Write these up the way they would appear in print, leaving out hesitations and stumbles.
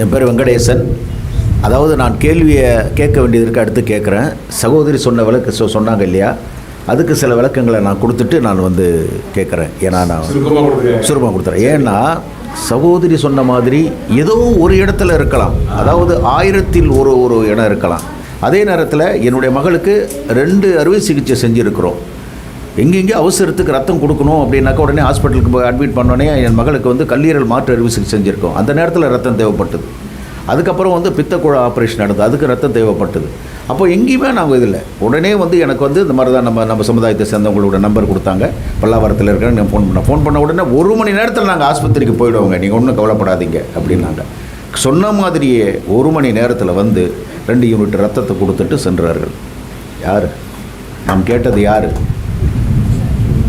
என் பேர் வெங்கடேசன். அதாவது நான் கேள்வியை கேட்க வேண்டியதற்கு அடுத்து கேட்குறேன். சகோதரி சொன்னாங்க இல்லையா, அதுக்கு சில விளக்கங்களை நான் கொடுத்துட்டு நான் கேட்குறேன். ஏன்னா நான் சுருக்கமாக கொடுத்துறேன். ஏன்னா சகோதரி சொன்ன மாதிரி ஏதோ ஒரு இடத்துல இருக்கலாம், அதாவது 1000ல் ஒரு இடம் இருக்கலாம். அதே நேரத்தில் என்னுடைய மகளுக்கு 2 அறுவை சிகிச்சை செஞ்சுருக்கிறோம். எங்கெங்கே அவசரத்துக்கு ரத்தம் கொடுக்கணும் அப்படின்னாக்கா உடனே ஹாஸ்பிட்டலுக்கு போய் அட்மிட் பண்ணோடனே என் மகளுக்கு கல்லீரல் மாற்று அறுவை சிகிச்சை செஞ்சுருக்கோம். அந்த நேரத்தில் ரத்தம் தேவைப்பட்டது. அதுக்கப்புறம் பித்தக்குழா ஆப்ரேஷன் நடந்தது, அதுக்கு ரத்தம் தேவைப்பட்டது. அப்போ எங்கேயுமே நாங்கள் இதில் உடனே எனக்கு இந்த மாதிரி தான் நம்ம சமுதாயத்தை சேர்ந்தவங்களோட நம்பர் கொடுத்தாங்க. பல்லாவரத்தில் இருக்கிறேன், நான் ஃபோன் பண்ண உடனே 1 மணி நேரத்தில் நாங்கள் ஆஸ்பத்திரிக்கு போயிடுவோங்க, நீங்கள் ஒன்றும் கவலைப்படாதீங்க அப்படின்னாங்க. சொன்ன மாதிரியே 1 மணி நேரத்தில் 2 யூனிட் ரத்தத்தை கொடுத்துட்டு சென்றார்கள். யார்? நாம் கேட்டது யார்?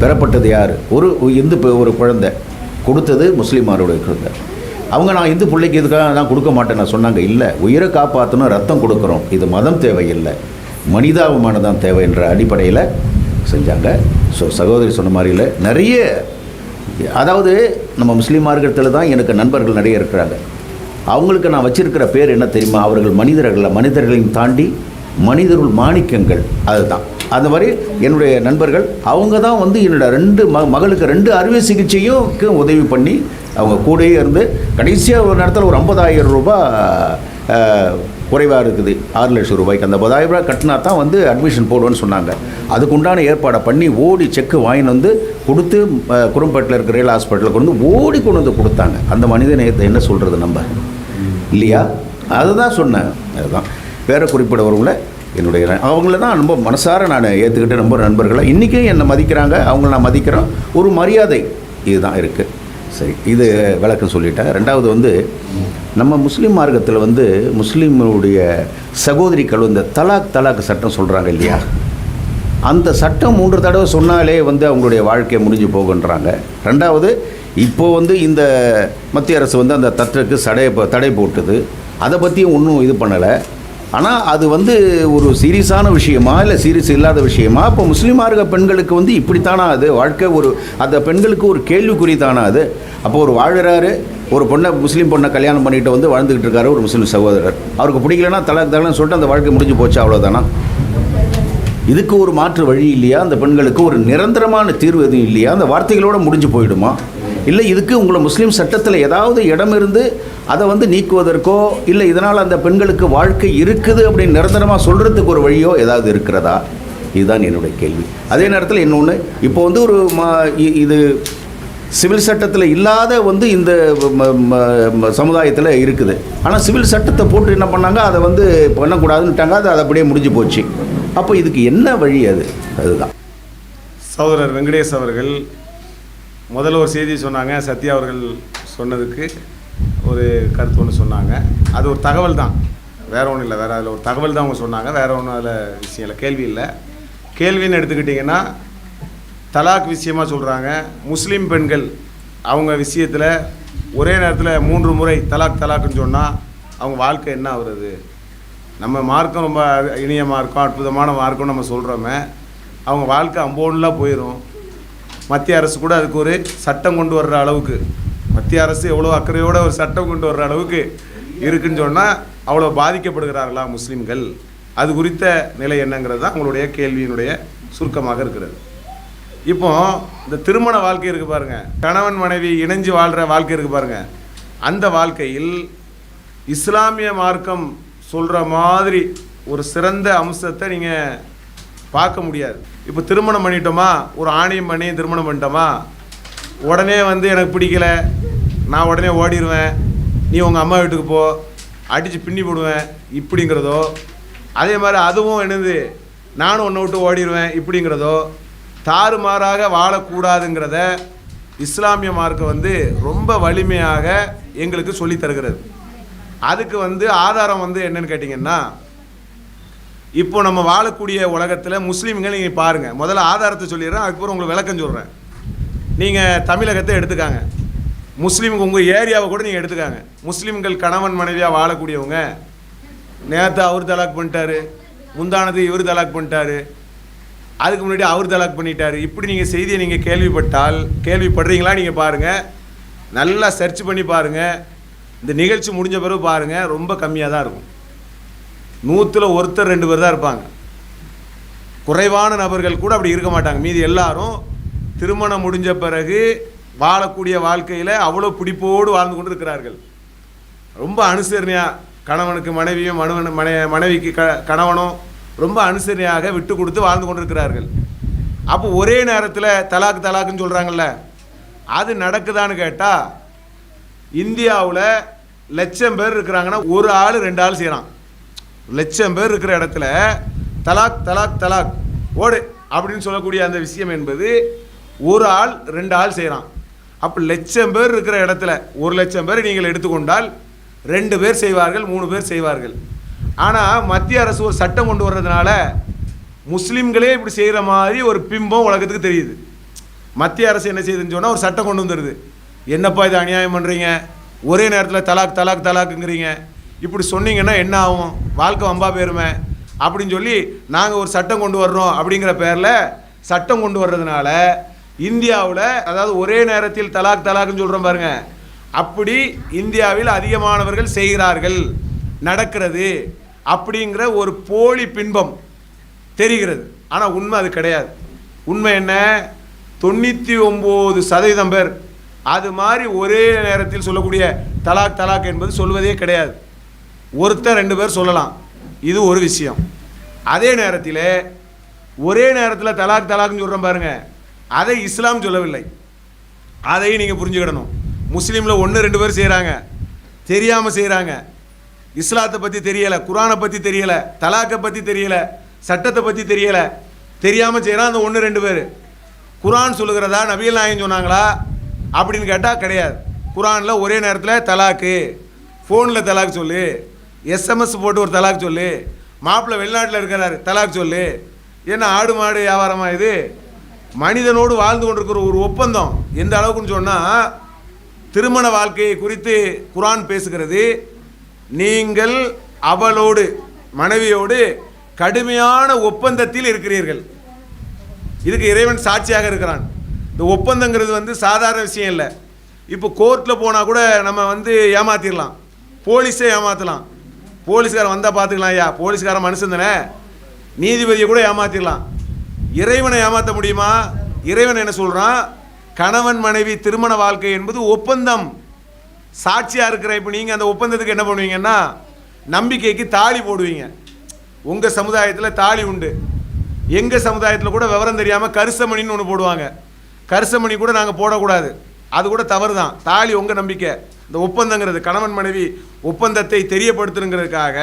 பெறப்பட்டது யார்? ஒரு குழந்தை கொடுத்தது முஸ்லீமாருடைய குழந்தை. அவங்க நான் இந்து பிள்ளைக்கு இதுக்காக நான் கொடுக்க மாட்டேன் நான் சொன்னாங்க. இல்லை, உயிரை காப்பாற்றணும், ரத்தம் கொடுக்குறோம், இது மதம் தேவையில்லை, மனிதாபிமானம் தான் தேவை என்ற அடிப்படையில் செஞ்சாங்க. ஸோ சகோதரி சொன்ன மாதிரியில் நிறைய, அதாவது நம்ம முஸ்லீம் மார்க்கத்தில் தான் எனக்கு நண்பர்கள் நிறைய இருக்கிறாங்க. அவங்களுக்கு நான் வச்சிருக்கிற பேர் என்ன தெரியுமா? அவர்கள் மனிதர்களையும் தாண்டி மனிதருள் மாணிக்கங்கள். அதுதான் அந்த மாதிரி என்னுடைய நண்பர்கள். அவங்க தான் என்னோட 2 மகளுக்கு 2 அறுவை சிகிச்சையும் உதவி பண்ணி அவங்க கூடயே இருந்து கடைசியாக ஒரு நேரத்தில் ஒரு 50,000 ரூபாய் குறைவாக இருக்குது, 6 லட்சம் ரூபாய்க்கு. அந்த 50,000 ரூபாய் கட்டினா தான் அட்மிஷன் போடுவேன்னு சொன்னாங்க. அதுக்குண்டான ஏற்பாடை பண்ணி ஓடி செக்கு வாங்கின்னு கொடுத்து குறும்பேட்டில் இருக்கிற ரயில் ஹாஸ்பிட்டலில் கொண்டு வந்து கொடுத்தாங்க. அந்த மனித நேயத்தை என்ன சொல்கிறது நம்ம இல்லையா? அதுதான் சொன்னேன். அதுதான் வேறு குறிப்பிடவர்களை என்னுடைய அவங்கள தான் ரொம்ப மனசார நான் ஏற்றுக்கிட்ட ரொம்ப நண்பர்களை இன்றைக்கும் என்னை மதிக்கிறாங்க, அவங்கள நான் மதிக்கிறோம். ஒரு மரியாதை இதுதான் இருக்குது. சரி, இது விளக்கம் சொல்லிட்டேன். 2வது நம்ம முஸ்லீம் மார்க்கத்தில் முஸ்லீமுடைய சகோதரிகள் இந்த தலாக் சட்டம் சொல்கிறாங்க இல்லையா, அந்த சட்டம் 3 தடவை சொன்னாலே அவங்களுடைய வாழ்க்கையை முடிஞ்சு போகுன்றாங்க. 2வது இப்போது இந்த மத்திய அரசு அந்த தத்துக்கு தடை போட்டுது. அதை பற்றியும் ஒன்றும் இது பண்ணலை. ஆனால் அது ஒரு சீரியஸான விஷயமா இல்லை சீரியஸ் இல்லாத விஷயமா? இப்போ முஸ்லீமாக பெண்களுக்கு இப்படித்தானா அது வாழ்க்கை? அந்த பெண்களுக்கு ஒரு கேள்விக்குறி தானா அது? அப்போ ஒரு வாழ்கிறாரு, ஒரு முஸ்லீம் பொண்ணை கல்யாணம் பண்ணிட்டு வாழ்ந்துக்கிட்டு இருக்காரு ஒரு முஸ்லீம் சகோதரர். அவருக்கு பிடிக்கலன்னா தலாக்னு சொல்லிட்டு அந்த வாழ்க்கை முடிஞ்சு போச்சு, அவ்வளோதானா? இதுக்கு ஒரு மாற்று வழி இல்லையா? அந்த பெண்களுக்கு ஒரு நிரந்தரமான தீர்வு எதுவும் இல்லையா? அந்த வார்த்தைகளோடு முடிஞ்சு போயிடுமா? இல்லை இதுக்கு உங்களை முஸ்லீம் சட்டத்தில் ஏதாவது இடம் இருந்து அதை நீக்குவதற்கோ, இல்லை இதனால் அந்த பெண்களுக்கு வாழ்க்கை இருக்குது அப்படின்னு நிரந்தரமாக சொல்கிறதுக்கு ஒரு வழியோ ஏதாவது இருக்கிறதா? இதுதான் என்னுடைய கேள்வி. அதே நேரத்தில் இன்னொன்று, இப்போ ஒரு இது சிவில் சட்டத்தில் இல்லாத இந்த சமுதாயத்தில் இருக்குது. ஆனால் சிவில் சட்டத்தை போட்டு என்ன பண்ணாங்க, அதை பண்ணக்கூடாதுன்னுட்டாங்க. அது அப்படியே முடிஞ்சு போச்சு. அப்போ இதுக்கு என்ன வழி? அதுதான் சகோதரர் வெங்கடேஷ் அவர்கள் முதல்ல ஒரு செய்தி சொன்னாங்க. சத்யா அவர்கள் சொன்னதுக்கு ஒரு கருத்து ஒன்று சொன்னாங்க. அது ஒரு தகவல் தான், வேறு ஒன்றும் இல்லை. வேறு அதில் ஒரு தகவல் தான் அவங்க சொன்னாங்க, வேறு ஒன்றும் அதில் விஷயம் இல்லை, கேள்வி இல்லை. கேள்வின்னு எடுத்துக்கிட்டிங்கன்னா தலாக் விஷயமாக சொல்கிறாங்க. முஸ்லீம் பெண்கள் அவங்க விஷயத்தில் ஒரே நேரத்தில் 3 முறை தலாக்குன்னு சொன்னால் அவங்க வாழ்க்கை என்ன ஆகுறது? நம்ம மார்க்கம் ரொம்ப இனிய மார்க்கம், அற்புதமான மார்க்கம் நம்ம சொல்கிறோமே, அவங்க வாழ்க்கை அம்போன்லாம் போயிடும். மத்திய அரசு கூட அதுக்கு ஒரு சட்டம் கொண்டு வர்ற அளவுக்கு, மத்திய அரசு எவ்வளோ அக்கறையோடு ஒரு சட்டம் கொண்டு வர்ற அளவுக்கு இருக்குன்னு சொன்னால் அவ்வளோ பாதிக்கப்படுகிறார்களா முஸ்லீம்கள்? அது குறித்த நிலை என்னங்கிறது தான் உங்களுடைய கேள்வியினுடைய சுருக்கமாக இருக்கிறது. இப்போ இந்த திருமண வாழ்க்கை இருக்குது பாருங்கள், கணவன் மனைவி இணைஞ்சு வாழ்கிற வாழ்க்கை இருக்குது பாருங்கள், அந்த வாழ்க்கையில் இஸ்லாமிய மார்க்கம் சொல்கிற மாதிரி ஒரு சிறந்த அம்சத்தை நீங்கள் பார்க்க முடியாது. இப்போ திருமணம் பண்ணிட்டோமா, ஒரு ஆணையம் பண்ணி திருமணம் பண்ணிட்டோமா, உடனே எனக்கு பிடிக்கலை, நான் உடனே ஓடிடுவேன், நீ உங்கள் அம்மா வீட்டுக்கு போ, அடித்து பின்னி போடுவேன் இப்படிங்கிறதோ, அதே மாதிரி அதுவும் என்னது நானும் உன்னை விட்டு ஓடிடுவேன் இப்படிங்கிறதோ, தாறுமாறாக வாழக்கூடாதுங்கிறத இஸ்லாமிய மார்க்கம் ரொம்ப வலிமையாக எங்களுக்கு சொல்லித் தருகிறது. அதுக்கு ஆதாரம் என்னன்னு கேட்டிங்கன்னா, இப்போ நம்ம வாழக்கூடிய உலகத்தில் முஸ்லீம்கள் நீங்கள் பாருங்கள். முதல்ல ஆதாரத்தை சொல்லிடுறேன், அதுக்கப்புறம் உங்களுக்கு விளக்கம் சொல்கிறேன். நீங்கள் தமிழகத்தை எடுத்துக்காங்க, முஸ்லீமுக்கு உங்கள் ஏரியாவை கூட நீங்கள் எடுத்துக்காங்க. முஸ்லீம்கள் கணவன் மனைவியாக வாழக்கூடியவங்க, நேற்று அவர் தலாக் பண்ணிட்டாரு, முந்தானது இவர் தலாக் பண்ணிட்டாரு, அதுக்கு முன்னாடி அவர் தலாக் பண்ணிட்டாரு, இப்படி நீங்கள் செய்தியை நீங்கள் கேள்விப்படுறீங்களா? நீங்கள் பாருங்கள், நல்லா சர்ச் பண்ணி பாருங்கள். இந்த நிகழ்ச்சி முடிஞ்ச பிறகு பாருங்கள், ரொம்ப கம்மியாக தான் இருக்கும். 100ல் ஒருத்தர் 2 பேர் தான் இருப்பாங்க. குறைவான நபர்கள் கூட அப்படி இருக்க மாட்டாங்க. மீதி எல்லாரும் திருமணம் முடிஞ்ச பிறகு வாழக்கூடிய வாழ்க்கையில் அவ்வளோ பிடிப்போடு வாழ்ந்து கொண்டு இருக்கிறார்கள். ரொம்ப அனுசரணையாக கணவனுக்கு மனைவியும் மனைவிக்கு கணவனும் ரொம்ப அனுசரணையாக விட்டு கொடுத்து வாழ்ந்து கொண்டு இருக்கிறார்கள். அப்போ ஒரே நேரத்தில் தலாக்குன்னு சொல்கிறாங்கல்ல, அது நடக்குதான்னு கேட்டால், இந்தியாவில் 1,00,000 பேர் இருக்கிறாங்கன்னா ஒரு ஆள் 2 ஆள் செய்கிறான். 1,00,000 பேர் இருக்கிற இடத்துல தலாக் ஓடு அப்படின்னு சொல்லக்கூடிய அந்த விஷயம் என்பது ஒரு ஆள் 2 ஆள் செய்கிறான். அப்போ 1,00,000 பேர் இருக்கிற இடத்துல 1,00,000 பேர் நீங்கள் எடுத்துக்கொண்டால் 2 பேர் செய்வார்கள், 3 பேர் செய்வார்கள். ஆனால் மத்திய அரசு ஒரு சட்டம் கொண்டு வர்றதுனால முஸ்லீம்களே இப்படி செய்கிற மாதிரி ஒரு பிம்பம் உலகத்துக்கு தெரியுது. மத்திய அரசு என்ன செய்யுதுன்னு சொன்னால் ஒரு சட்டம் கொண்டு வந்துடுது. என்னப்பா இது அநியாயம் பண்ணுறீங்க, ஒரே நேரத்தில் தலாக்குங்கிறீங்க, இப்படி சொன்னீங்கன்னா என்ன ஆகும், வாழ்க்கை வம்பா போயிருமே அப்படின்னு சொல்லி நாங்கள் ஒரு சட்டம் கொண்டு வர்றோம் அப்படிங்கிற பேரில் சட்டம் கொண்டு வர்றதுனால இந்தியாவில், அதாவது ஒரே நேரத்தில் தலாக்குன்னு சொல்கிறோம் பாருங்க, அப்படி இந்தியாவில் அதிகமானவர்கள் செய்கிறார்கள், நடக்கிறது அப்படிங்கிற ஒரு போலி பின்பம் தெரிகிறது. ஆனால் உண்மை அது கிடையாது. உண்மை என்ன, 99% பேர் அது மாதிரி ஒரே நேரத்தில் சொல்லக்கூடிய தலாக் என்பது சொல்வதே கிடையாது. ஒருத்தர் 2 பேர் சொல்லலாம், இது ஒரு விஷயம். அதே நேரத்தில் ஒரே நேரத்தில் தலாக்குன்னு சொல்கிறோம் பாருங்க, அதை இஸ்லாம் சொல்லவில்லை. அதையும் நீங்கள் புரிஞ்சுக்கிடணும். முஸ்லீமில் 1-2 பேர் செய்கிறாங்க, தெரியாமல் செய்கிறாங்க, இஸ்லாத்தை பற்றி தெரியலை, குரானை பற்றி தெரியலை, தலாக்கை பற்றி தெரியலை, சட்டத்தை பற்றி தெரியலை, தெரியாமல் செய்கிறான் அந்த 1-2 பேர். குரான் சொல்லுகிறதா, நபிகள் நாயகம் சொன்னாங்களா அப்படின்னு கேட்டால் கிடையாது. குரானில் ஒரே நேரத்தில் தலாக்கு, ஃபோனில் தலாக் சொல்லு, எஸ்எம்எஸ் போட்டு ஒரு தலாக் சொல்லு, மாப்பிள்ளை வெளிநாட்டில் இருக்கிறாரு தலாக் சொல்லு. என்ன ஆடு மாடு வியாபாரமாக இது? மனிதனோடு வாழ்ந்து கொண்டிருக்கிற ஒரு ஒப்பந்தம். எந்த அளவுக்குன்னு சொன்னால், திருமண வாழ்க்கையை குறித்து குரான் பேசுகிறது, நீங்கள் அவளோடு மனைவியோடு கடுமையான ஒப்பந்தத்தில் இருக்கிறீர்கள். இதுக்கு இறைவன் சாட்சியாக இருக்கிறான். இந்த ஒப்பந்தங்கிறது சாதாரண விஷயம் இல்லை. இப்போ கோர்ட்டில் போனால் கூட நம்ம ஏமாற்றிடலாம், போலீஸே ஏமாற்றலாம். போலீஸ்காரன் வந்தால் பார்த்துக்கலாம், ஐயா போலீஸ்காரன் மனுஷன் தானே, நீதிபதியை கூட ஏமாற்றிடலாம். இறைவனை ஏமாற்ற முடியுமா? இறைவன் என்ன சொல்கிறான், கணவன் மனைவி திருமண வாழ்க்கை என்பது ஒப்பந்தம், சாட்சியாக இருக்கிற. இப்போ நீங்கள் அந்த ஒப்பந்தத்துக்கு என்ன பண்ணுவீங்கன்னா, நம்பிக்கைக்கு தாலி போடுவீங்க. உங்கள் சமுதாயத்தில் தாலி உண்டு, எங்கள் சமுதாயத்தில் கூட விவரம் தெரியாமல் கரிசமணின்னு ஒன்று போடுவாங்க. கரிசமணி கூட நாங்கள் போடக்கூடாது, அது கூட தவறு தான். தாலி உங்கள் நம்பிக்கை. இந்த ஒப்பந்தங்கிறது கணவன் மனைவி ஒப்பந்தத்தை தெரியப்படுத்துங்கிறதுக்காக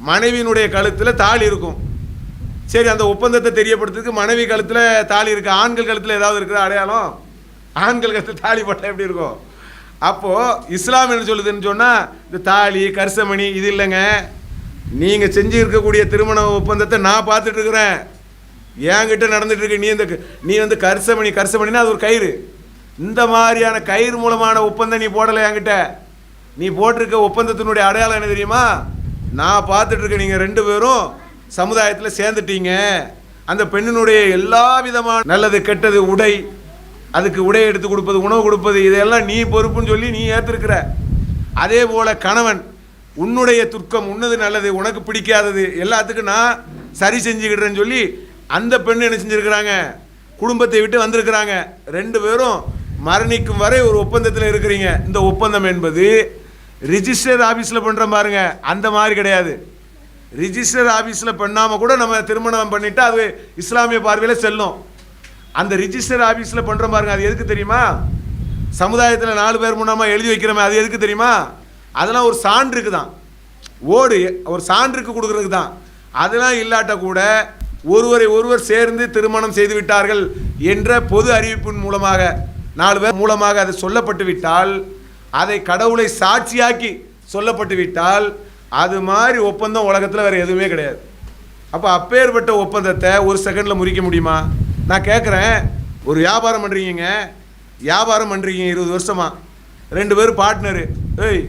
மனைவியினுடைய கழுத்தில் தாலி இருக்கும். சரி, அந்த ஒப்பந்தத்தை தெரியப்படுத்துறதுக்கு மனைவி கழுத்தில் தாலி இருக்குது, ஆண்கள் கழுத்தில் ஏதாவது இருக்கிற அடையாளம்? ஆண்கள் கழுத்தில் தாலி போட்டால் எப்படி இருக்கும்? அப்போது இஸ்லாம் என்ன சொல்லுதுன்னு சொன்னால், இந்த தாலி கரிசமணி இது இல்லைங்க, நீங்கள் செஞ்சு இருக்கக்கூடிய திருமண ஒப்பந்தத்தை நான் பார்த்துட்டு இருக்கிறேன், என்கிட்ட நடந்துட்டு இருக்கு. நீ கரிசமணினா அது ஒரு கயிறு. இந்த மாதிரியான கயிறு மூலமான ஒப்பந்தம் நீ போடலை என்கிட்ட. நீ போட்டிருக்க ஒப்பந்தத்தினுடைய அடையாளம் என்ன தெரியுமா? நான் பார்த்துட்டு இருக்கேன், நீங்கள் 2 பேரும் சமுதாயத்தில் சேர்ந்துட்டீங்க. அந்த பெண்ணினுடைய எல்லா விதமான நல்லது கெட்டது, உடை, அதுக்கு உடை எடுத்து கொடுப்பது, உணவு கொடுப்பது, இதெல்லாம் நீ பொறுப்புன்னு சொல்லி நீ ஏற்றிருக்கிற. அதே போல் கணவன், உன்னுடைய துர்க்கம், உன்னது நல்லது, உனக்கு பிடிக்காதது எல்லாத்துக்கும் நான் சரி செஞ்சுக்கிட்டேன்னு சொல்லி அந்த பெண்ணு என்ன செஞ்சுருக்கிறாங்க, குடும்பத்தை விட்டு வந்திருக்கிறாங்க. 2 பேரும் மரணிக்கும் வரை ஒரு ஒப்பந்தத்தில் இருக்கிறீங்க. இந்த ஒப்பந்தம் என்பது ரிஜிஸ்டர் ஆஃபீஸில் பண்ணுற பாருங்க, அந்த மாதிரி கிடையாது. ரிஜிஸ்டர் ஆஃபீஸில் பண்ணாமல் கூட நம்ம திருமணம் பண்ணிட்டா அது இஸ்லாமிய பார்வையில் செல்லும். அந்த ரிஜிஸ்டர் ஆஃபீஸில் பண்ணுற பாருங்க, அது எதுக்கு தெரியுமா? சமுதாயத்தில் 4 பேர் முன்னாமல் எழுதி வைக்கிறோமே, அது எதுக்கு தெரியுமா? அதெல்லாம் ஒரு சான்றுக்கு தான், ஒரு சான்றுக்கு கொடுக்குறதுக்கு தான். அதெல்லாம் இல்லாட்ட கூட ஒருவரை ஒருவர் சேர்ந்து திருமணம் செய்து விட்டார்கள் என்ற பொது அறிவிப்பின் மூலமாக 4 பேர் மூலமாக அது சொல்லப்பட்டு விட்டால், அதை கடவுளை சாட்சியாக்கி சொல்லப்பட்டு விட்டால், அது மாதிரி ஒப்பந்தம் உலகத்தில் வேறு எதுவுமே கிடையாது. அப்போ அப்பேற்பட்ட ஒப்பந்தத்தை ஒரு செகண்டில் முறிக்க முடியுமா? நான் கேட்குறேன், ஒரு வியாபாரம் பண்ணுறீங்க, 20 வருஷமாக 2 பேர் பார்ட்னரு, ஏய்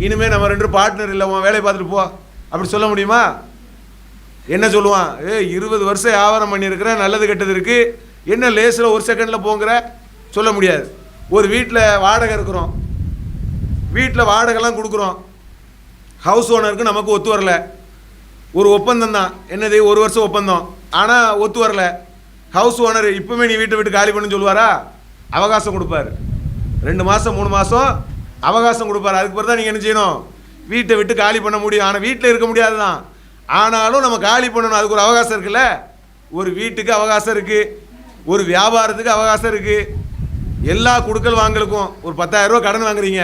இனிமேல் நம்ம 2 பார்ட்னர் இல்லை, உன் வேலையை பார்த்துட்டு போ அப்படி சொல்ல முடியுமா? என்ன சொல்லுவான்? 20 வருஷம் வியாபாரம் பண்ணியிருக்கிற, நல்லது கெட்டது இருக்குது, என்ன லேசில் ஒரு செகண்டில் போங்கிற சொல்ல முடியாது. ஒரு வீட்டில் வாடகை இருக்கிறோம், வீட்டில் வாடகைலாம் கொடுக்குறோம், ஹவுஸ் ஓனருக்கு நமக்கு ஒத்து வரல, ஒரு ஒப்பந்தம் தான், என்னது 1 வருஷம் ஒப்பந்தம், ஆனால் ஒத்து வரல. ஹவுஸ் ஓனர் இப்போவுமே நீ வீட்டை விட்டு காலி பண்ணுன்னு சொல்லுவாரா? அவகாசம் கொடுப்பார், 2 மாதம் 3 மாதம் அவகாசம் கொடுப்பார். அதுக்கு பிறகு தான் நீங்கள் என்ன செய்யணும், வீட்டை விட்டு காலி பண்ண முடியும். ஆனால் வீட்டில் இருக்க முடியாது தான், ஆனாலும் நம்ம காலி பண்ணணும், அதுக்கு ஒரு அவகாசம் இருக்குல்ல. ஒரு வீட்டுக்கு அவகாசம் இருக்குது, ஒரு வியாபாரத்துக்கு அவகாசம் இருக்குது, எல்லா கொடுக்கல் வாங்கலுக்கும். ஒரு 10,000 ரூபா கடன் வாங்குறீங்க,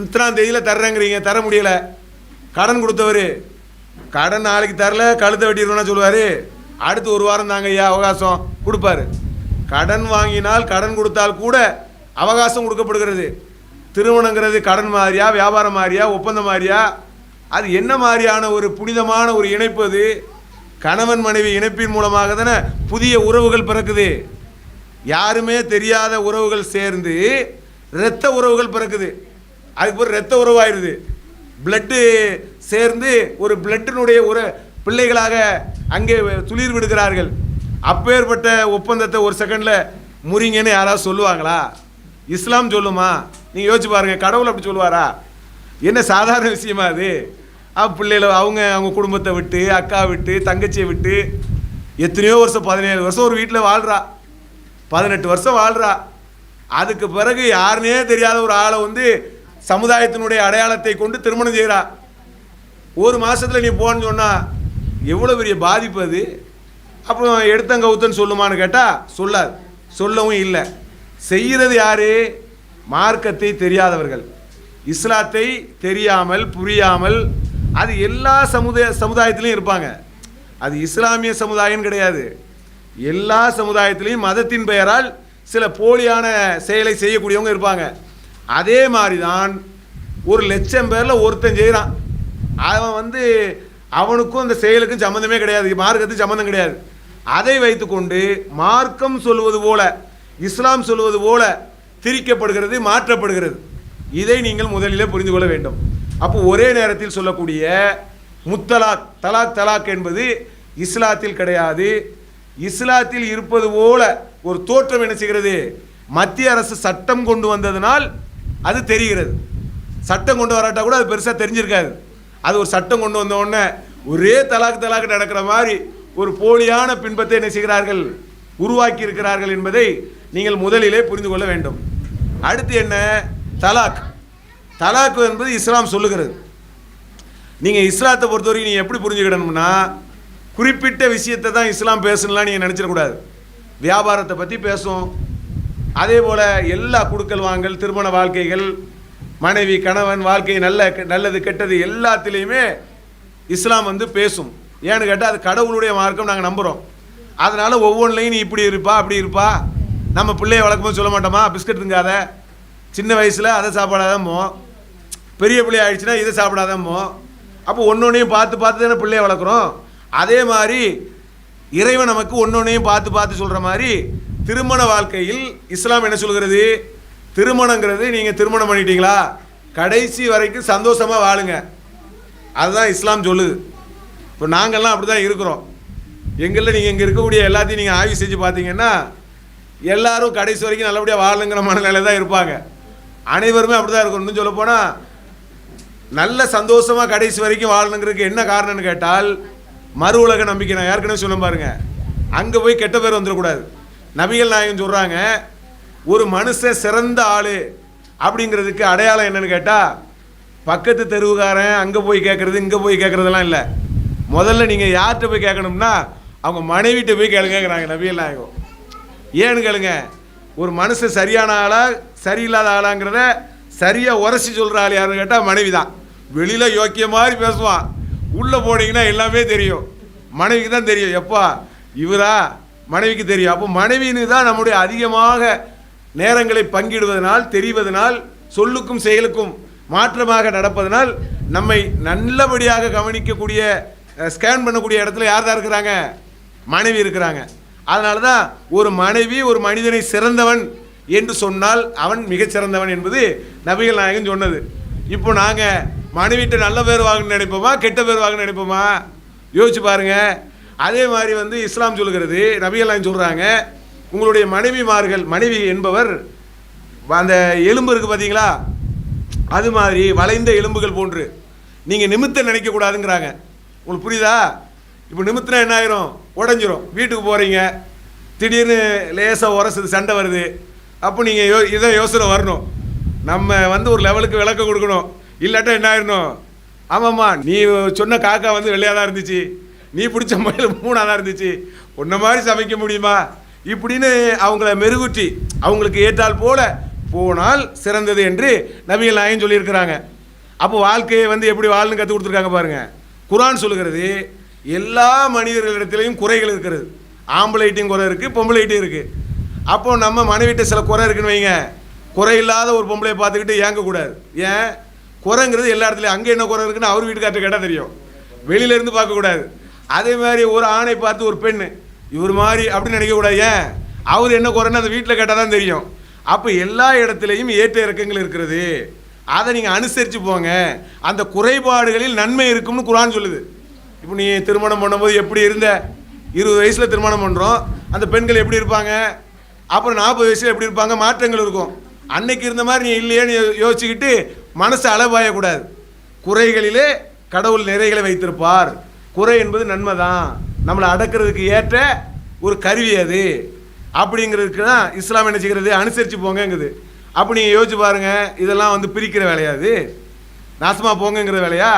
இத்தனாம் தேதியில் தர்றேங்கிறீங்க, தர முடியலை. கடன் கொடுத்தவர் கடன் நாளைக்கு தரல, கழுத்தை வெட்டிடுவோன்னா சொல்லுவார், அடுத்து 1 வாரம் தாங்க ஐயா அவகாசம் கொடுப்பாரு. கடன் வாங்கினால் கடன் கொடுத்தால் கூட அவகாசம் கொடுக்கப்படுகிறது. திருமணங்கிறது கடன் மாதிரியா, வியாபாரம் மாதிரியா, ஒப்பந்தம் மாதிரியா? அது என்ன மாதிரியான ஒரு புனிதமான ஒரு இணைப்பு? அது கணவன் மனைவி இணைப்பின் மூலமாக தானே புதிய உறவுகள் பிறக்குது. யாருமே தெரியாத உறவுகள் சேர்ந்து இரத்த உறவுகள் பிறக்குது. அதுக்கு ஒரு இரத்த உறவாயிருது. பிளட்டு சேர்ந்து ஒரு பிளட்டினுடைய ஒரு பிள்ளைகளாக அங்கே துளிர் விடுகிறார்கள். அப்பேற்பட்ட ஒப்பந்தத்தை ஒரு செகண்டில் முறிங்கன்னு யாராவது சொல்லுவாங்களா? இஸ்லாம் சொல்லுமா? நீங்கள் யோசிச்சு பாருங்கள், கடவுள் அப்படி சொல்லுவாரா? என்ன சாதாரண விஷயமா அது? பிள்ளைகளை அவங்க குடும்பத்தை விட்டு, அக்கா விட்டு, தங்கச்சியை விட்டு எத்தனையோ வருஷம், 17 வருஷம் ஒரு வீட்டில் வாழ்கிறா, 18 வருஷம் வாழ்கிறா. அதுக்கு பிறகு யாருனே தெரியாத ஒரு ஆளை வந்து சமுதாயத்தினுடைய அடையாளத்தை கொண்டு திருமணம் செய்கிறா. 1 மாதத்தில் நீ போன்னு சொன்னால் எவ்வளோ பெரிய பாதிப்பு அது. அப்புறம் எடுத்தங்கவுத்தன்னு சொல்லுமான்னு கேட்டால் சொல்லாது, சொல்லவும் இல்லை. செய்கிறது யார்? மார்க்கத்தை தெரியாதவர்கள், இஸ்லாத்தை தெரியாமல் புரியாமல். அது எல்லா சமுதாயத்திலையும் இருப்பாங்க. அது இஸ்லாமிய சமுதாயம் கிடையாது, எல்லா சமுதாயத்திலையும் மதத்தின் பெயரால் சில போலியான செயலை செய்யக்கூடியவங்க இருப்பாங்க. அதே மாதிரி தான் 1,00,000 பேரில் ஒருத்தன் செய்கிறான். அவன் வந்து அவனுக்கும் அந்த செயலுக்கும் சம்மந்தமே கிடையாது, மார்க்கத்துக்கு சம்மந்தம் கிடையாது. அதை வைத்துக்கொண்டு மார்க்கம் சொல்வது போல, இஸ்லாம் சொல்வது போல திரிக்கப்படுகிறது, மாற்றப்படுகிறது. இதை நீங்கள் முதலிலே புரிந்து கொள்ள வேண்டும். அப்போ ஒரே நேரத்தில் சொல்லக்கூடிய முத்தலாக், தலாக் என்பது இஸ்லாத்தில் கிடையாது. இஸ்லாத்தில் இருப்பது போல ஒரு தோற்றம் என்ன செய்கிறது? மத்திய அரசு சட்டம் கொண்டு வந்ததனால் அது தெரிகிறது. சட்டம் கொண்டு வராட்டா கூட அது பெருசாக தெரிஞ்சிருக்காது. அது ஒரு சட்டம் கொண்டு வந்த உடனே ஒரே தலாக் நடக்கிற மாதிரி ஒரு போலியான பின்பத்தை என்ன செய்கிறார்கள்? உருவாக்கி இருக்கிறார்கள் என்பதை நீங்கள் முதலிலே புரிந்து கொள்ள வேண்டும். அடுத்து என்ன? தலாக் என்பது இஸ்லாம் சொல்லுகிறது. நீங்கள் இஸ்லாத்தை பொறுத்தவரைக்கும் நீங்கள் எப்படி புரிஞ்சுக்கிடணும்னா, குறிப்பிட்ட விஷயத்தை தான் இஸ்லாம் பேசணும்லாம் நீங்கள் நினச்சிடக்கூடாது. வியாபாரத்தை பற்றி பேசும், அதே போல் எல்லா குடுக்கல் வாங்கல், திருமண வாழ்க்கைகள், மனைவி கணவன் வாழ்க்கை, நல்லது கெட்டது எல்லாத்திலையுமே இஸ்லாம் வந்து பேசும். ஏன்னு கேட்டால் அது கடவுளுடைய மார்க்கம், நாங்கள் நம்புகிறோம். அதனால் ஒவ்வொன்றிலையும் நீ இப்படி இருப்பா அப்படி இருப்பா. நம்ம பிள்ளைய வளர்க்கும்போது சொல்ல மாட்டோமா, பிஸ்கட் திங்காத, சின்ன வயசில் அதை சாப்பிடாதமோ, பெரிய பிள்ளை ஆயிடுச்சுன்னா இதை சாப்பிடாதமோ. அப்போ ஒன்றொன்னையும் பார்த்து தானே பிள்ளைய வளர்க்குறோம். அதே மாதிரி இறைவன் நமக்கு ஒன்றொன்னையும் பார்த்து சொல்கிற மாதிரி திருமண வாழ்க்கையில் இஸ்லாம் என்ன சொல்கிறது? திருமணங்கிறது நீங்கள் திருமணம் பண்ணிட்டீங்களா, கடைசி வரைக்கும் சந்தோஷமாக வாழுங்க, அதுதான் இஸ்லாம் சொல்லுது. இப்போ நாங்கள்லாம் அப்படி தான் இருக்கிறோம். எங்களில் நீங்கள் இங்கே இருக்கக்கூடிய எல்லாத்தையும் நீங்கள் ஆய்வு செஞ்சு பார்த்தீங்கன்னா எல்லாரும் கடைசி வரைக்கும் நல்லபடியாக வாழணுங்கிற மனநிலை தான் இருப்பாங்க. அனைவருமே அப்படி தான் இருக்கும். இன்னும் சொல்லப்போனால் நல்ல சந்தோஷமாக கடைசி வரைக்கும் வாழணுங்கிறதுக்கு என்ன காரணம்னு கேட்டால் மறு உலக நம்பிக்கை. நான் ஏற்கனவே சொல்ல பாருங்க, அங்கே போய் கெட்ட பேர் வந்துடக்கூடாது. நபிகள் நாயகம் சொல்கிறாங்க, ஒரு மனுஷன் சிறந்த ஆள் அப்படிங்கிறதுக்கு அடையாளம் என்னன்னு கேட்டால் பக்கத்து தெருவுக்காரன் அங்கே போய் கேட்குறது இங்கே போய் கேட்குறதெல்லாம் இல்லை. முதல்ல நீங்கள் யார்கிட்ட போய் கேட்கணும்னா அவங்க மனைவிட்ட போய் கேளுங்கிறாங்க நபிகள் நாயகம். ஏன்னு கேளுங்க, ஒரு மனுஷன் சரியான ஆளா சரியில்லாத ஆளாங்கிறத சரியாக உரசி சொல்கிற ஆள் யாருன்னு கேட்டால் மனைவி தான். வெளியில் யோக்கிய மாதிரி பேசுவான், உள்ளே போனீங்கன்னா எல்லாமே தெரியும். மனைவிக்கு தான் தெரியும், எப்பா இவரா, மனைவிக்கு தெரியும். அப்போ மனைவின்னு தான் நம்முடைய அதிகமாக நேரங்களை பங்கிடுவதனால், தெரிவதனால், சொல்லுக்கும் செயலுக்கும் மாற்றமாக நடப்பதனால் நம்மை நல்லபடியாக கவனிக்கக்கூடிய, ஸ்கேன் பண்ணக்கூடிய இடத்துல யார் தான் இருக்கிறாங்க? மனைவி இருக்கிறாங்க. அதனால தான் ஒரு மனைவி ஒரு மனிதனை சிறந்தவன் என்று சொன்னால் அவன் மிகச்சிறந்தவன் என்பது நபிகள் நாயகம் சொன்னது. இப்போ நாங்கள் மனைவிட்ட நல்ல பேர் வாங்கணும்னு நினைப்போமா, கெட்ட பேர் வாங்கணும்னு நினைப்போமா? யோசிச்சு பாருங்க. அதே மாதிரி வந்து இஸ்லாம் சொல்லுகிறது, நபிகள் நாயகம் சொல்கிறாங்க, உங்களுடைய மனைவிமார்கள், மனைவி என்பவர் அந்த எலும்பு இருக்குது பார்த்தீங்களா, அது மாதிரி வளைந்த எலும்புகள் போன்று நீங்கள் நிமித்த நினைக்கக்கூடாதுங்கிறாங்க. உங்களுக்கு புரியுதா? இப்போ நிமித்தினா என்ன ஆயிரும்? உடஞ்சிரும். வீட்டுக்கு போகிறீங்க, திடீர்னு லேசாக உரசுது, சண்டை வருது. அப்போ நீங்கள் இதை யோசனை வரணும், நம்ம ஒரு லெவலுக்கு விளக்கம் கொடுக்கணும். இல்லாட்டா என்ன ஆயிடணும்? ஆமாம்மா, நீ சொன்ன காக்கா வெள்ளையாக தான் இருந்துச்சு, நீ பிடிச்ச மயில் 3ஆக தான் இருந்துச்சு, உன்ன மாதிரி சமைக்க முடியுமா இப்படின்னு அவங்கள மெருகுற்றி அவங்களுக்கு ஏற்றால் போல போனால் சிறந்தது என்று நபிகள் நாயகம் சொல்லியிருக்கிறாங்க. அப்போ வாழ்க்கையை எப்படி வாழணும்னு கற்றுக் கொடுத்துருக்காங்க பாருங்கள். குர்ஆன் சொல்லுகிறது எல்லா மனிதர்களிடத்திலையும் குறைகள் இருக்கிறது. ஆம்பளைட்டையும் குறை இருக்குது, பொம்பளைட்டையும் இருக்குது. அப்போ நம்ம மனைவிட்ட சில குறை இருக்குன்னு வைங்க, குறை இல்லாத ஒரு பொம்பளையை பார்த்துக்கிட்டு ஏங்கக்கூடாது. ஏன்? குறைங்கிறது எல்லா இடத்துலையும், அங்கே என்ன குறை இருக்குன்னு அவர் வீட்டுக்கார்ட்ட கேட்டால் தெரியும், வெளியிலேருந்து பார்க்கக்கூடாது. அதே மாதிரி ஒரு ஆணை பார்த்து ஒரு பெண் இவர் மாதிரி அப்படின்னு நினைக்கக்கூடாது. ஏன்? அவர் என்ன குறைன்னு அந்த வீட்டில் கேட்டால் தான் தெரியும். அப்போ எல்லா இடத்துலையும் ஏற்ற இறக்கங்கள் இருக்கிறது. அதை நீங்கள் அனுசரித்து போங்க. அந்த குறைபாடுகளில் நன்மை இருக்கும்னு குர்ஆன் சொல்லுது. இப்போ நீ திருமணம் பண்ணும்போது எப்படி இருந்த, 20 வயசில் திருமணம் பண்ணுறோம், அந்த பெண்கள் எப்படி இருப்பாங்க, அப்புறம் 40 வயசில் எப்படி இருப்பாங்க, மாற்றங்கள் இருக்கும். அன்னைக்கு இருந்த மாதிரி நீ இல்லையேன்னு யோசிச்சுக்கிட்டு மனசை அளவாயக்கூடாது. குறைகளிலே கடவுள் நிறைகளை வைத்திருப்பார். குறை என்பது நன்மை தான், நம்மளை அடக்கிறதுக்கு ஏற்ற ஒரு கருவி அது. அப்படிங்கிறதுக்கு தான் இஸ்லாம் என்ன செய்கிறது? அனுசரித்து போங்கங்குது. அப்போ நீங்கள் யோசிச்சு பாருங்கள், இதெல்லாம் பிரிக்கிற வேலையாது, நாசமாக போங்கங்கிற வேலையா?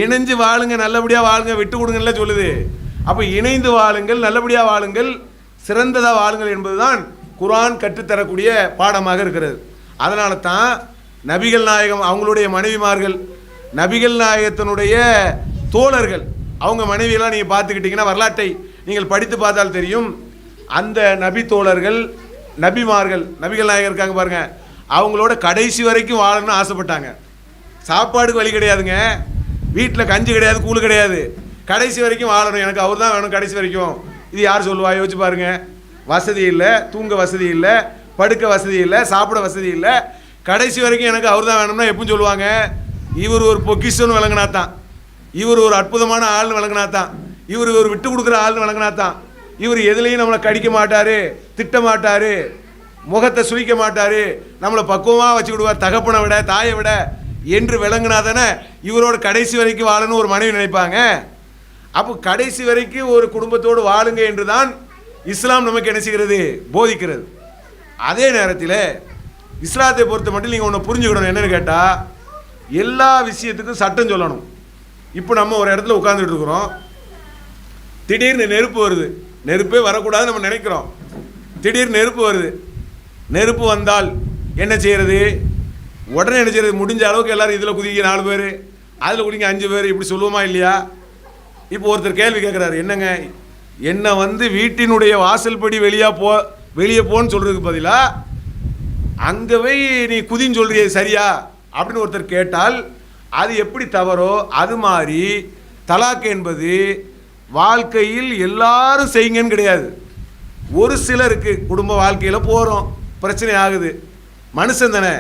இணைஞ்சு வாழுங்க, நல்லபடியாக வாழுங்க, விட்டு கொடுங்கல்ல சொல்லுது. அப்போ இணைந்து வாழுங்கள், நல்லபடியாக வாழுங்கள், சிறந்ததாக வாழுங்கள் என்பதுதான் குர்ஆன் கற்றுத்தரக்கூடிய பாடமாக இருக்கிறது. அதனால தான் நபிகள் நாயகம் அவங்களுடைய மனைவிமார்கள், நபிகள் நாயகத்தினுடைய தோழர்கள், அவங்க மனைவியெல்லாம் நீங்கள் பார்த்துக்கிட்டிங்கன்னா வரலாற்றை நீங்கள் படித்து பார்த்தால் தெரியும். அந்த நபி தோழர்கள், நபிமார்கள், நபிகள் நாயகம் இருக்காங்க பாருங்கள், அவங்களோட கடைசி வரைக்கும் வாழணும்னு ஆசைப்பட்டாங்க. சாப்பாடுக்கு வழி கிடையாதுங்க, வீட்டில் கஞ்சி கிடையாது, கூழ் கிடையாது, கடைசி வரைக்கும் வாழணும், எனக்கு அவர் தான் வேணும் கடைசி வரைக்கும். இது யார் சொல்லுவா? யோசிச்சு பாருங்க. வசதி இல்லை, தூங்க வசதி இல்லை, படுக்க வசதி இல்லை, சாப்பிட வசதி இல்லை, கடைசி வரைக்கும் எனக்கு அவர் தான் வேணும்னா எப்பவும் சொல்லுவாங்க? இவர் ஒரு பொக்கிஷன்னு விளங்கினா தான், இவர் ஒரு அற்புதமான ஆள்னு விளங்கினா தான், இவர் ஒரு விட்டு கொடுக்குற ஆள்னு விளங்கினா தான், இவர் எதுலேயும் நம்மளை கடிக்க மாட்டார், திட்ட மாட்டார், முகத்தை சுழிக்க மாட்டார், நம்மளை பக்குவமாக வச்சு விடுவார், தகப்பனை விட தாயை விட என்று விளங்கினா தானே இவரோட கடைசி வரைக்கும் வாழணும்னு ஒரு மனைவி நினைப்பாங்க. அப்போ கடைசி வரைக்கும் ஒரு குடும்பத்தோடு வாழுங்க என்று தான் இஸ்லாம் நமக்கு என்ன செய்கிறது? போதிக்கிறது. அதே நேரத்தில் இஸ்லாத்தை பொறுத்த மட்டும் நீங்கள் ஒன்று புரிஞ்சுக்கணும். என்னென்னு கேட்டால், எல்லா விஷயத்துக்கும் சட்டம் சொல்லணும். இப்போ நம்ம ஒரு இடத்துல உட்காந்துட்டு இருக்கிறோம், திடீர்னு நெருப்பு வருது, நெருப்பே வரக்கூடாதுன்னு நம்ம நினைக்கிறோம், திடீர்னு நெருப்பு வருது. நெருப்பு வந்தால் என்ன செய்கிறது? உடனே என்ன செய்கிறது? முடிஞ்ச அளவுக்கு எல்லோரும் இதில் குதிக்க 4 பேர், அதில் குடிங்க 5 பேர், இப்படி சொல்லுவோமா இல்லையா? இப்போ ஒருத்தர் கேள்வி கேட்குறாரு, என்னங்க என்னை வீட்டினுடைய வாசல்படி வெளியே போன்னு சொல்கிறதுக்கு பதிலாக அங்கே போய் நீ குதின்னு சொல்கிறிய சரியா அப்படின்னு ஒருத்தர் கேட்டால் அது எப்படி தவறோ அது மாதிரி தலாக் என்பது வாழ்க்கையில் எல்லாரும் செய்யுங்கன்னு கிடையாது. ஒரு சிலருக்கு குடும்ப வாழ்க்கையில் போகிறோம், பிரச்சனை ஆகுது, மனுஷன் தானே,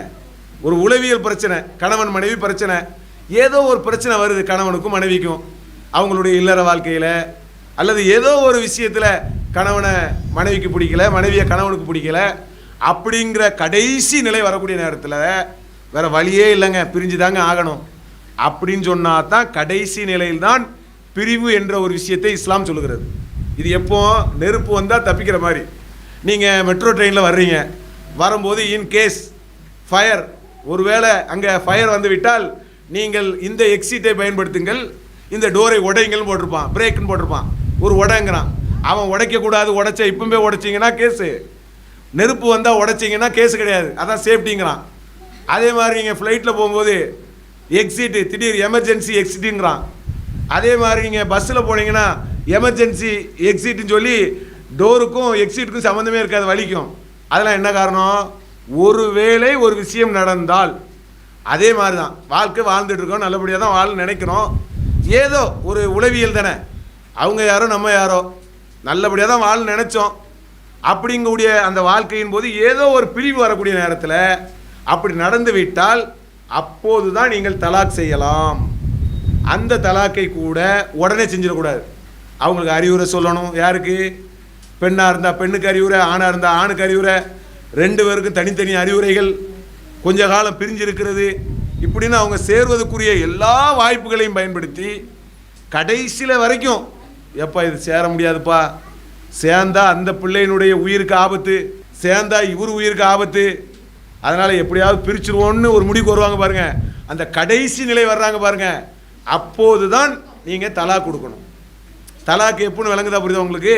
ஒரு உளவியல் பிரச்சனை, கணவன் மனைவி பிரச்சனை, ஏதோ ஒரு பிரச்சனை வருது கணவனுக்கும் மனைவிக்கும், அவங்களுடைய இல்லற வாழ்க்கையில் அல்லது ஏதோ ஒரு விஷயத்தில் கணவனை மனைவிக்கு பிடிக்கல, மனைவியை கணவனுக்கு பிடிக்கல, அப்படிங்கிற கடைசி நிலை வரக்கூடிய நேரத்தில் வேறு வழியே இல்லைங்க, பிரிஞ்சு தாங்க ஆகணும் அப்படின்னு சொன்னால் தான் கடைசி நிலையில்தான் பிரிவு என்ற ஒரு விஷயத்தை இஸ்லாம் சொல்லுகிறது. இது எப்போ? நெருப்பு வந்தால் தப்பிக்கிற மாதிரி. நீங்கள் மெட்ரோ ட்ரெயினில் வர்றீங்க, வரும்போது இன்கேஸ் ஃபயர், ஒருவேளை அங்கே ஃபயர் வந்து விட்டால் நீங்கள் இந்த எக்ஸிட்டை பயன்படுத்துங்கள், இந்த டோரை உடைங்கள்னு போட்டிருப்பான், பிரேக்குன்னு போட்டிருப்பான், ஒரு உடைங்கிறான். அவன் உடைக்கக்கூடாது, உடைச்ச இப்பவே உடைச்சிங்கன்னா கேஸு, நெருப்பு வந்தால் உடைச்சிங்கன்னா கேஸு கிடையாது, அதான் சேஃப்டிங்கிறான். அதே மாதிரி நீங்கள் ஃப்ளைட்டில் போகும்போது எக்ஸிட்டு திடீர் எமர்ஜென்சி எக்ஸிட்டுங்கிறான். அதே மாதிரி நீங்கள் பஸ்ஸில் போனீங்கன்னா எமர்ஜென்சி எக்ஸிட்டுன்னு சொல்லி டோருக்கும் எக்ஸிட்டுக்கும் சம்மந்தமே இருக்காது, வலிக்கும். அதெல்லாம் என்ன காரணம்? ஒரு வேளை ஒரு விஷயம் நடந்தால். அதே மாதிரி தான் வாழ்க்கை வாழ்ந்துட்டு இருக்கோம், நல்லபடியாக தான் வாழ நினைக்கிறோம், ஏதோ ஒரு உளவியல் தானே, அவங்க யாரோ நம்ம யாரோ, நல்லபடியாக தான் வாழ நினச்சோம். அப்படிங்கக்கூடிய அந்த வாழ்க்கையின் போது ஏதோ ஒரு பிரிவு வரக்கூடிய நேரத்தில் அப்படி நடந்து விட்டால் அப்போது தான் நீங்கள் தலாக் செய்யலாம். அந்த தலாக்கை கூட உடனே செஞ்சிடக்கூடாது, அவங்களுக்கு அறிவுரை சொல்லணும். யாருக்கு? பெண்ணாக இருந்தால் பெண்ணுக்கு அறிவுரை, ஆணாக இருந்தால் ஆணுக்கு அறிவுரை, 2 பேருக்கும் தனித்தனி அறிவுரைகள். கொஞ்ச காலம் பிரிஞ்சிருக்கிறது, இப்படின்னு அவங்க சேர்வதற்குரிய எல்லா வாய்ப்புகளையும் பயன்படுத்தி கடைசியில் வரைக்கும் எப்பா இது சேர முடியாதுப்பா, சேர்ந்தா அந்த பிள்ளையினுடைய உயிருக்கு ஆபத்து, சேர்ந்தா இவர் உயிருக்கு ஆபத்து, அதனால் எப்படியாவது பிரிச்சுருவோன்னு ஒரு முடிவுக்கு வருவாங்க பாருங்க. அந்த கடைசி நிலை வர்றாங்க பாருங்க, அப்போது தான் நீங்கள் தலாக் கொடுக்கணும். தலாக்கு எப்படின்னு விளங்குதா, புரியுதா உங்களுக்கு?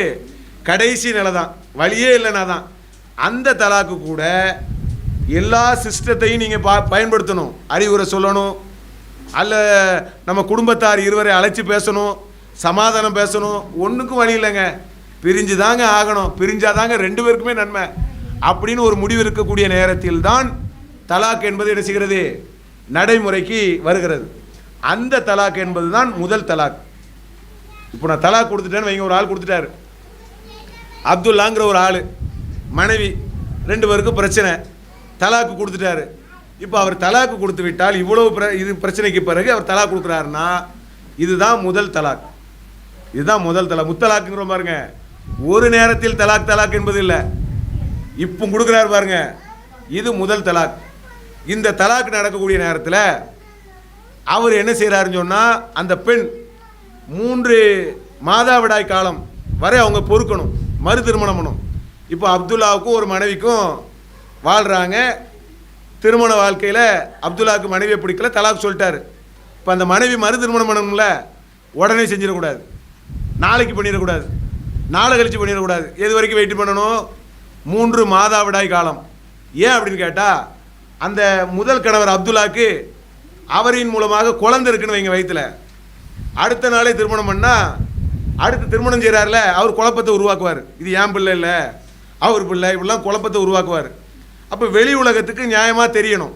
கடைசி நிலை தான், வழியே இல்லைனா தான். அந்த தலாக்கு கூட எல்லா சிஸ்டத்தையும் நீங்கள் பயன்படுத்தணும். அறிவுரை சொல்லணும், அல்ல நம்ம குடும்பத்தார் இருவரை அழைச்சி பேசணும், சமாதானம் பேசணும். ஒன்றுக்கும் வழி இல்லைங்க, பிரிஞ்சு தாங்க ஆகணும், பிரிஞ்சாதாங்க ரெண்டு பேருக்குமே நன்மை அப்படின்னு ஒரு முடிவு இருக்கக்கூடிய நேரத்தில் தான் தலாக் என்பது என்ன செய்கிறது, நடைமுறைக்கு வருகிறது. அந்த தலாக் என்பது தான் முதல் தலாக். இப்போ நான் தலாக் கொடுத்துட்டேன்னு வைங்க, ஒரு ஆள் கொடுத்துட்டாரு, அப்துல்லாங்கிற ஒரு ஆள், மனைவி, ரெண்டு பேருக்கும் பிரச்சனை, தலாக்கு கொடுத்துட்டாரு. இப்போ அவர் தலாக்கு கொடுத்து விட்டால் இவ்வளவு இது பிரச்சனைக்கு பிறகு அவர் தலாக் கொடுக்குறாருன்னா இதுதான் முதல் தலாக். இதுதான் முதல் தலாக். முத்தலாக்குங்கிற பாருங்க, ஒரு நேரத்தில் தலாக் தலாக் என்பது இல்லை, இப்போ கொடுக்குறாரு பாருங்க, இது முதல் தலாக். இந்த தலாக் நடக்கக்கூடிய நேரத்தில் அவர் என்ன செய்கிறாருன்னு சொன்னால், அந்த பெண் 3 மாதவிடாய் காலம் வரை அவங்க பொறுக்கணும், மறு திருமணம் பண்ணணும். இப்போ அப்துல்லாவுக்கும் ஒரு மனைவிக்கும் வாழ்கிறாங்க. திருமண வாழ்க்கையில் அப்துல்லாவுக்கு மனைவியை பிடிக்கல, தலாக் சொல்லிட்டாரு. இப்போ அந்த மனைவி மறு திருமணம் பண்ணணும்ல, உடனே செஞ்சிடக்கூடாது, நாளைக்கு பண்ணிடக்கூடாது, நாளை கழித்து பண்ணிடக்கூடாது. எது வரைக்கும் வெயிட் பண்ணணும்? 3 மாதவிடாய் காலம். ஏன் அப்படின்னு கேட்டால், அந்த முதல் கணவர் அப்துல்லாவுக்கு அவரின் மூலமாக குழந்தை இருக்குன்னு வைங்க வயிற்றில், அடுத்த நாளே திருமணம் பண்ணால் அடுத்து திருமணம் செய்கிறார்ல அவர் குழப்பத்தை உருவாக்குவார். இது ஏன் பிள்ளை இல்லை, அவர் பிள்ளை, இப்படிலாம் குழப்பத்தை உருவாக்குவார். அப்போ வெளி உலகத்துக்கு நியாயமாக தெரியணும்.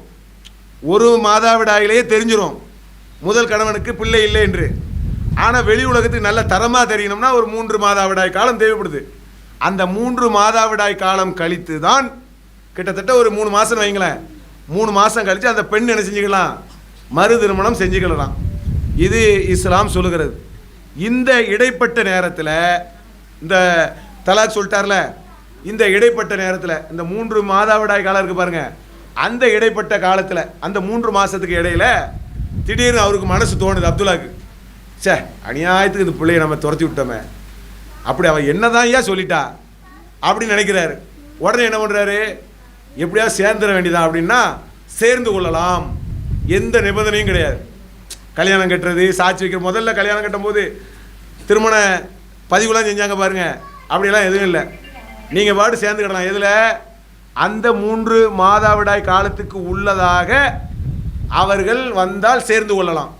ஒரு மாதவிடாயிலேயே தெரிஞ்சிடும் முதல் கணவனுக்கு பிள்ளை இல்லை என்று. ஆனால் வெளி உலகத்துக்கு நல்ல தரமாக தெரியணும்னா ஒரு 3 மாதவிடாய் காலம் தேவைப்படுது. அந்த 3 மாதவிடாய் காலம் கழித்து தான், கிட்டத்தட்ட ஒரு 3 மாதம் வைங்களேன், 3 மாதம் கழித்து அந்த பெண் என்ன செஞ்சுக்கலாம், மறு திருமணம் செஞ்சுக்கலாம். இது இஸ்லாம் சொல்லுகிறது. இந்த இடைப்பட்ட நேரத்தில், இந்த தலாக் சொல்லிட்டார்ல, இந்த இடைப்பட்ட நேரத்தில், இந்த 3 மாதவிடாய் காலம் இருக்குது பாருங்கள், அந்த இடைப்பட்ட காலத்தில், அந்த 3 மாதத்துக்கு இடையில் திடீர்னு அவருக்கு மனசு தோணுது அப்துல்லாவுக்கு, சே அநியாயத்துக்கு இந்த பிள்ளையை நம்ம துரத்தி விட்டோமே, அப்படி அவள் என்ன தான் ஏன் சொல்லிட்டா அப்படின்னு நினைக்கிறாரு. உடனே என்ன பண்ணுறாரு, எப்படியா சேர்ந்துட வேண்டியதான் அப்படின்னா சேர்ந்து கொள்ளலாம், எந்த நிபந்தனையும் கிடையாது. கல்யாணம் கட்டுறது, சாட்சி வைக்கிற, முதல்ல கல்யாணம் கட்டும்போது திருமண பதிவுலாம் செஞ்சாங்க பாருங்கள், அப்படியெல்லாம் எதுவும் இல்லை, நீங்கள் பாட்டு சேர்ந்துக்கிடலாம். எதில்? அந்த 3 மாதவிடாய் காலத்துக்கு உள்ளதாக அவர்கள் வந்தால் சேர்ந்து கொள்ளலாம்.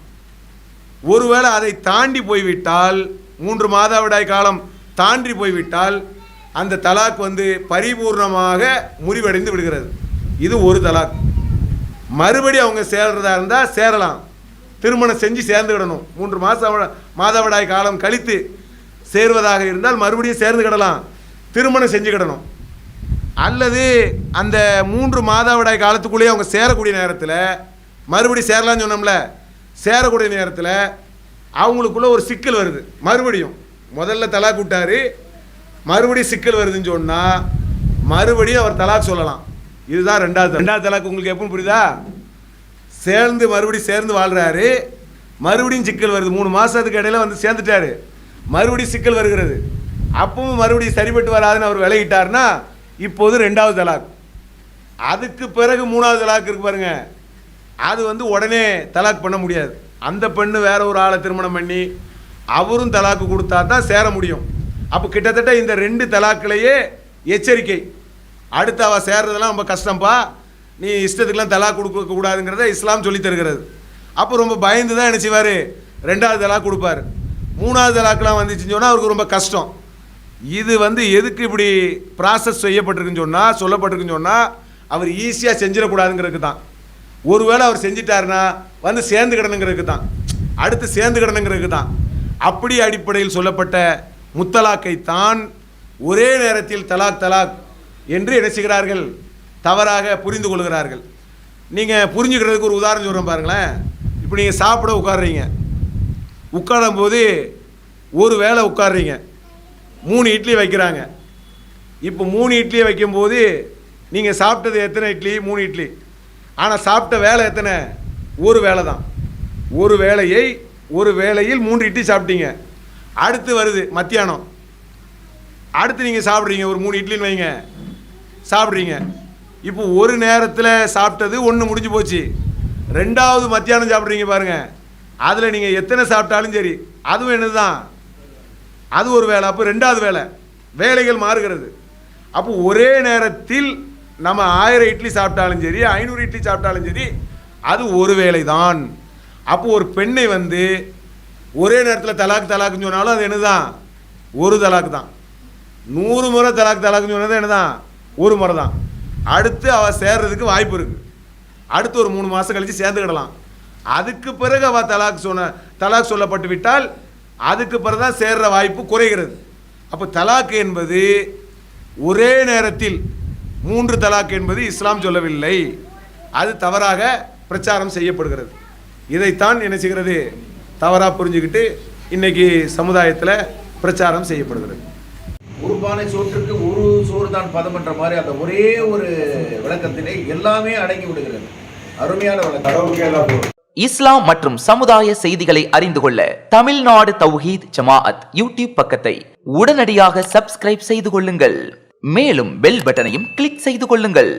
ஒருவேளை அதை தாண்டி போய்விட்டால், 3 மாதவிடாய் காலம் தாண்டி போய்விட்டால் அந்த தலாக் பரிபூர்ணமாக முறிவடைந்து விடுகிறது. இது ஒரு தலாக். மறுபடி அவங்க சேர்றதா இருந்தால் சேரலாம், திருமணம் செஞ்சு சேர்ந்துக்கிடணும். 3 மாதவிடாய் காலம் கழித்து சேர்வதாக இருந்தால் மறுபடியும் சேர்ந்துக்கிடலாம், திருமணம் செஞ்சுக்கிடணும். அல்லது அந்த 3 மாதவிடாய் காலத்துக்குள்ளேயே அவங்க சேரக்கூடிய நேரத்தில், மறுபடியும் சேரலான்னு சொன்னோம்ல, சேரக்கூடிய நேரத்தில் அவங்களுக்குள்ள ஒரு சிக்கல் வருது. மறுபடியும் முதல்ல தலாக் விட்டார், மறுபடியும் சிக்கல் வருதுன்னு சொன்னால் மறுபடியும் அவர் தலாக் சொல்லலாம். இதுதான் ரெண்டாவது தலாக். உங்களுக்கு எப்போ புரியுதா? சேர்ந்து மறுபடியும் சேர்ந்து வாழ்கிறாரு, மறுபடியும் சிக்கல் வருது. 3 மாதத்துக்கு இடையில சேர்ந்துட்டாரு, மறுபடியும் சிக்கல் வருகிறது. அப்பவும் மறுபடியும் சரிபட்டு வராதுன்னு அவர் விலகிட்டார்னா இப்போது 2வது தலாக். அதுக்கு பிறகு 3வது தலாக் இருக்கு பாருங்க, அது உடனே தலாக் பண்ண முடியாது. அந்த பெண்ணு வேற ஒரு ஆளை திருமணம் பண்ணி அவரும் தலாக்கு கொடுத்தா தான் சேர முடியும். அப்போ கிட்டத்தட்ட இந்த 2 தலாக்கிலேயே எச்சரிக்கை, அடுத்து அவள் சேர்றதெல்லாம் ரொம்ப கஷ்டம்ப்பா, நீ இஷ்டத்துக்கெல்லாம் தலாக் கொடுக்க கூடாதுங்கிறத இஸ்லாம் சொல்லி தருகிறது. அப்போ ரொம்ப பயந்து தான் என்ன செய்வார், 2வது தலாக் கொடுப்பார். 3வது தலாக்கெலாம் வந்துச்சுன்னு சொன்னால் அவருக்கு ரொம்ப கஷ்டம். இது எதுக்கு இப்படி ப்ராசஸ் செய்யப்பட்டிருக்குன்னு சொன்னால், சொல்லப்பட்டிருக்குன்னு சொன்னால் அவர் ஈஸியாக செஞ்சிடக்கூடாதுங்கிறதுக்கு தான். ஒருவேளை அவர் செஞ்சிட்டாருன்னா சேர்ந்துக்கிடணுங்கிறதுக்கு தான், அடுத்து சேர்ந்துக்கிடணுங்கிறதுக்கு தான். அப்படி அடிப்படையில் சொல்லப்பட்ட முத்தலாக்கை தான் ஒரே நேரத்தில் தலாக் தலாக் என்று என்ன செய்கிறார்கள், தவறாக புரிந்து கொள்கிறார்கள். நீங்கள் புரிஞ்சுக்கிறதுக்கு ஒரு உதாரணம் சொல்கிறேன் பாருங்களேன். இப்போ நீங்கள் சாப்பிட உட்காடுறீங்க, உட்காரும் போது ஒரு வேளை உட்காடுறீங்க, 3 இட்லி வைக்கிறாங்க. இப்போ 3 இட்லியை வைக்கும்போது நீங்கள் சாப்பிட்டது எத்தனை இட்லி? 3 இட்லி. ஆனால் சாப்பிட்ட வேலை எத்தனை? ஒரு வேளை தான். ஒரு வேளையில் 3 இட்லி சாப்பிட்டீங்க. அடுத்து வருது மத்தியானம், அடுத்து நீங்கள் சாப்பிட்றீங்க, ஒரு 3 இட்லின்னு வைங்க, சாப்பிட்றீங்க. இப்போ ஒரு நேரத்தில் சாப்பிட்டது 1 முடிஞ்சு போச்சு. 2வது மத்தியானம் சாப்பிட்றீங்க பாருங்கள், அதில் நீங்கள் எத்தனை சாப்பிட்டாலும் சரி அதுவும் என்னது தான், அது ஒரு வேலை. அப்போ 2வது வேலைகள் மாறுகிறது. அப்போ ஒரே நேரத்தில் நம்ம 1000 இட்லி சாப்பிட்டாலும் சரி 500 இட்லி சாப்பிட்டாலும் சரி அது ஒரு வேலை தான். அப்போ ஒரு பெண்ணை வந்து ஒரே நேரத்தில் தலாக்குன்னு சொன்னாலும் அது என்னதான், ஒரு தலாக்கு தான். 100 முறை தலாக்குன்னு சொன்னது என்னதான், ஒரு முறை தான். அடுத்து அவள் சேர்றதுக்கு வாய்ப்பு இருக்குது. அடுத்து ஒரு 3 மாதம் கழித்து சேர்ந்துக்கிடலாம். அதுக்கு பிறகு அவள் தலாக் சொல்லப்பட்டு விட்டால் அதுக்கு பிறகு தான் சேர்ற வாய்ப்பு குறைகிறது. அப்போ தலாக் என்பது ஒரே நேரத்தில் 3 தலாக் என்பது இஸ்லாம் சொல்லவில்லை. அது தவறாக பிரச்சாரம் செய்யப்படுகிறது. இதைத்தான் என்ன செய்கிறது, தவறாக புரிஞ்சுக்கிட்டு இன்னைக்கு சமுதாயத்தில் பிரச்சாரம் செய்யப்படுகிறது. ஒரு பானை சோற்றுக்கு ஒரு சோறு தான் பதம் என்ற மாதிரி அந்த ஒரே ஒரு விளக்கத்திலே எல்லாமே அடங்கி விடுகிறது. அருமையான விளக்கம். இஸ்லாம் மற்றும் சமுதாய செய்திகளை அறிந்து கொள்ள தமிழ்நாடு தௌஹீத் ஜமாஅத் யூடியூப் பக்கத்தை உடனடியாக சப்ஸ்கிரைப் செய்து கொள்ளுங்கள். மேலும் பெல் பட்டனையும் கிளிக் செய்து கொள்ளுங்கள்.